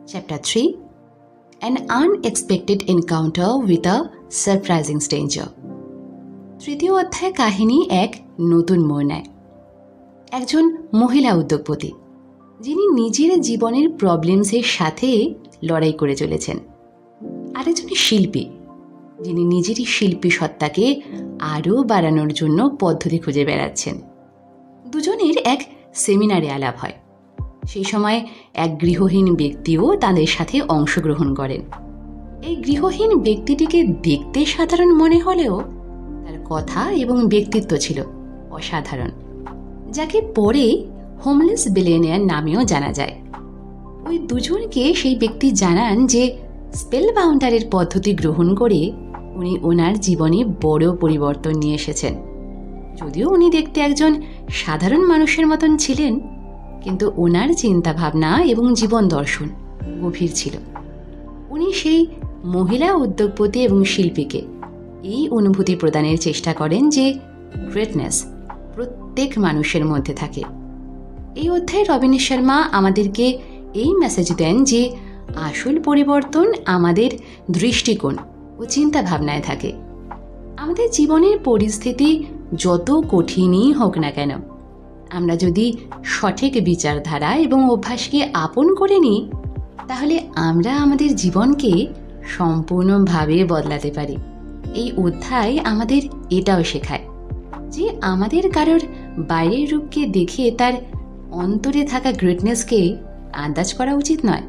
Chapter 3 An Unexpected Encounter with a Surprising Stranger। তৃতীয় অধ্যায় কাহিনী এক নতুন মোড় নেয়। একজন মহিলা উদ্যোগপতি যিনি নিজের জীবনের প্রবলেমসের সাথে লড়াই করে চলেছেন, আরেকজন শিল্পী যিনি নিজেরই শিল্পী সত্তাকে আরও বাড়ানোর জন্য পদ্ধতি খুঁজে বেড়াচ্ছেন। দুজনের এক সেমিনারে আলাপ হয়। সেই সময় এক গৃহহীন ব্যক্তিও তাদের সাথে অংশগ্রহণ করেন। এই গৃহহীন ব্যক্তিটিকে দেখতে সাধারণ মনে হলেও তার কথা এবং ব্যক্তিত্ব ছিল অসাধারণ, যাকে পরে হোমলেস বিলিয়নিয়ার নামেও জানা যায়। ওই দুজনকে সেই ব্যক্তি জানান যে স্পেল বাউন্ডারের পদ্ধতি গ্রহণ করে উনি ওনার জীবনে বড় পরিবর্তন নিয়ে এসেছেন। যদিও উনি দেখতে একজন সাধারণ মানুষের মতন ছিলেন, কিন্তু ওনার চিন্তাভাবনা এবং জীবন দর্শন গভীর ছিল। উনি সেই মহিলা উদ্যোগপতি এবং শিল্পীকে এই অনুভূতি প্রদানের চেষ্টা করেন যে গ্রেটনেস প্রত্যেক মানুষের মধ্যে থাকে। এই অধ্যায়ে রবিন শর্মা আমাদেরকে এই মেসেজ দেন যে আসল পরিবর্তন আমাদের দৃষ্টিকোণ ও চিন্তাভাবনায় থাকে। আমাদের জীবনের পরিস্থিতি যত কঠিনই হোক না কেন, আমরা যদি সঠিক বিচারধারা এবং অভ্যাসকে আপন করে নিই, তাহলে আমরা আমাদের জীবনকে সম্পূর্ণভাবে বদলাতে পারি। এই অধ্যায় আমাদের এটাও শেখায় যে আমাদের কারোর বাইরের রূপকে দেখে তার অন্তরে থাকা গ্রেটনেসকে আন্দাজ করা উচিত নয়।